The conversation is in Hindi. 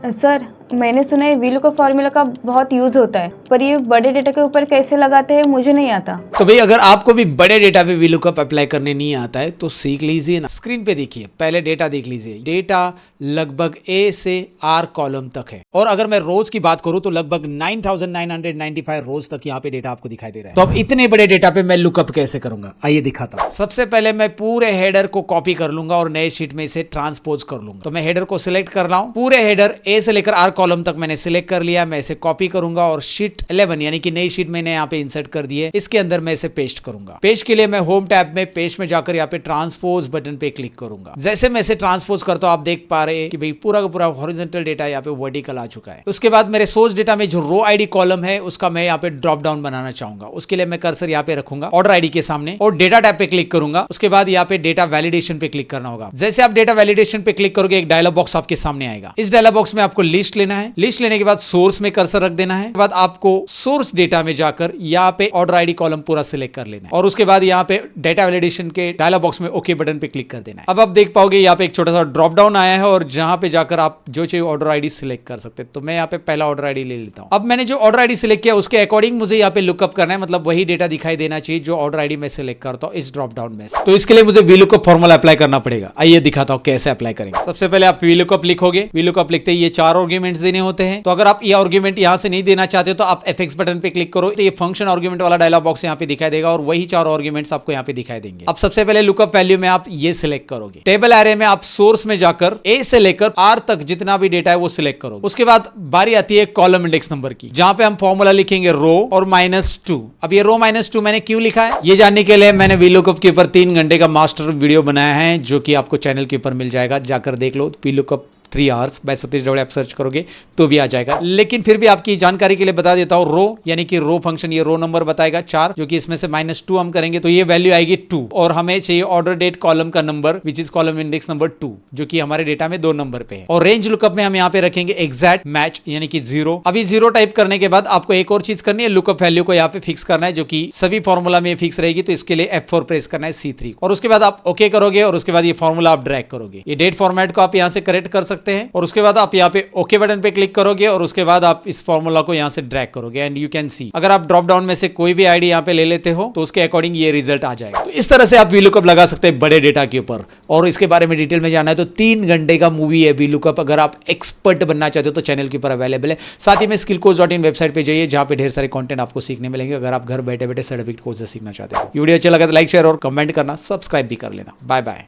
सर, मैंने सुना है वीलुकअप फॉर्मूला का बहुत यूज होता है, पर ये बड़े डेटा के ऊपर कैसे लगाते हैं मुझे नहीं आता। तो भाई अगर आपको भी बड़े डेटा पे वीलुकअप अप्लाई करने नहीं आता है तो सीख लीजिए ना। स्क्रीन पे देखिए, पहले डेटा देख लीजिए। डेटा लगभग ए से आर कॉलम तक है, और अगर मैं रोज की बात करूं तो लगभग 9995 रोज तक यहाँ पे डेटा आपको दिखाई दे रहा है। तो अब इतने बड़े डेटा पे मैं लुकअप कैसे करूंगा, आइए दिखाता हूं। सबसे पहले मैं पूरे हेडर को कॉपी कर लूंगा और नए शीट में इसे ट्रांसपोज कर लूंगा। तो मैं हेडर को सिलेक्ट कर रहा हूं, पूरे हेडर ए से लेकर आर कॉलम तक मैंने सिलेक्ट कर लिया। मैं इसे कॉपी करूंगा और शीट 11 यानी कि नई शीट मैंने यहाँ पे इंसर्ट कर दी है, इसके अंदर मैं इसे पेस्ट करूंगा। पेस्ट के लिए मैं होम टैब में पेस्ट में जाकर यहाँ पे ट्रांसपोज बटन पे क्लिक करूंगा। जैसे मैं इसे ट्रांसपोज करता हूं आप देख पा रहे हैं कि भाई पूरा का पूरा हॉरिजॉन्टल डेटा यहाँ पे वर्टिकल आ चुका है। उसके बाद मेरे सोर्स डेटा में जो रो आईडी कॉलम है उसका मैं यहाँ पे ड्रॉप डाउन बनाना चाहूंगा। उसके लिए मैं कर्सर यहाँ पे रखूंगा ऑर्डर आईडी के सामने और डेटा टैब पे क्लिक करूंगा। उसके बाद यहाँ पे डेटा वैलिडेशन पे क्लिक करना होगा। जैसे आप डेटा वैलिडेशन पे क्लिक करोगे एक डायलॉग बॉक्स आपके सामने आएगा। इस डायलॉग बॉक्स में आपको लिस्ट लेना है। लिस्ट लेने के बाद सोर्स में कर्सर रख देना है। उसके बाद आपको सोर्स डेटा में जाकर यहाँ पे ऑर्डर आईडी कॉलम पूरा सिलेक्ट कर लेना है और उसके बाद यहाँ पे डेटा वैलिडेशन के डायलॉग बॉक्स में ओके बटन पे क्लिक कर देना है। अब आप देख पाओगे यहाँ पे एक छोटा सा ड्रॉप डाउन आया है और जहां पे जाकर आप जो चाहिए ऑर्डर आईडी सिलेक्ट कर सकते हैं। तो मैं यहाँ पे पहला ऑर्डर आईडी ले लेता हूं। अब मैंने जो ऑर्डर आईडी सिलेक्ट किया उसके अकॉर्डिंग मुझे यहाँ पे लुकअप करना है, मतलब वही डेटा दिखाई देना चाहिए जो ऑर्डर आईडी में सिलेक्ट करता हूं इस ड्रॉप डाउन में। तो इसके लिए मुझे वीलुकअप फॉर्मूला अप्लाई करना पड़ेगा। आइए दिखाता हूं कैसे अप्लाई करेंगे। सबसे पहले आप वीलुकअप लिखोगे। वीलुकअप लिखते ही ये 4 आर्गुमेंट्स देने होते हैं। तो अगर आप ये आर्गुमेंट यहाँ से नहीं देना चाहते तो आप एफएक्स बटन पे क्लिक करो तो ये फंक्शन आर्गुमेंट वाला डायलॉग बॉक्स यहाँ पे दिखाई देगा और वही 4 आर्गुमेंट्स आपको यहाँ पे दिखाई देंगे। अब सबसे पहले लुकअप वैल्यू में आप ये सिलेक्ट करोगे। टेबल एरे में आप सोर्स में जाकर ए से लेकर आर तक जितना भी डेटा है वो सिलेक्ट करोगे। उसके बाद बारी आती है कॉलम इंडेक्स नंबर की, जहां पे हम फॉर्मूला लिखेंगे रो और -2। अब ये रो -2 मैंने क्यों लिखा है ये जानने के लिए मैंने वीलुकअप के ऊपर 3 घंटे का मास्टर वीडियो बनाया है जो कि आपको चैनल के ऊपर मिल जाएगा, जाकर देख लो। वीलुकअप 3 आवर्स बाय सतीश डवड़े आप सर्च करोगे तो भी आ जाएगा। लेकिन फिर भी आपकी जानकारी के लिए बता देता हूं, रो यानी कि रो फंक्शन ये रो नंबर बताएगा 4, जो कि इसमें से -2 हम करेंगे तो ये वैल्यू आएगी 2 और हमें चाहिए ऑर्डर डेट कॉलम का number which is column index number 2 जो कि हमारे डेटा में 2 नंबर पे है। और रेंज लुकअप में हम यहाँ पे रखेंगे एग्जैक्ट मैच यानी कि 0। अभी 0 टाइप करने के बाद आपको एक और चीज करनी है, लुकअप वैल्यू को यहाँ पे फिक्स करना है जो कि सभी फॉर्मूला में फिक्स रहेगी। तो इसके लिए F4 प्रेस करना है C3 और उसके बाद आप ओके करोगे और उसके बाद ये फॉर्मूला आप ड्रैग करोगे। ये डेट फॉर्मेट को आप यहाँ से करेक्ट कर सकते हैं और उसके बाद आप यहाँ पे ओके बटन पे क्लिक करोगे और उसके बाद आप इस फॉर्मूला को यहाँ से ड्रैग करोगे एंड यू कैन सी अगर आप ड्रॉप डाउन में से कोई भी आईडी यहाँ पे ले लेते हो तो उसके अकॉर्डिंग ये रिजल्ट आ जाएगा। तो इस तरह से आप वीलुकअप लगा सकते हैं बड़े डेटा के ऊपर। और इसके बारे में डिटेल में जानना है तो 3 घंटे का मूवी है वीलुकअप। अगर आप एक्सपर्ट बनना चाहते हो तो चैनल के ऊपर अवेलेबल है। साथ ही में skillcoach.in वेबसाइट पे जाइए जहां पे ढेर सारे कंटेंट आपको सीखने मिलेंगे अगर आप घर बैठे बैठे सर्टिफिकेट कोर्स सीखना चाहते हो। वीडियो अच्छा लगा तो लाइक शेयर और कमेंट करना, सब्सक्राइब भी कर लेना। Bye bye.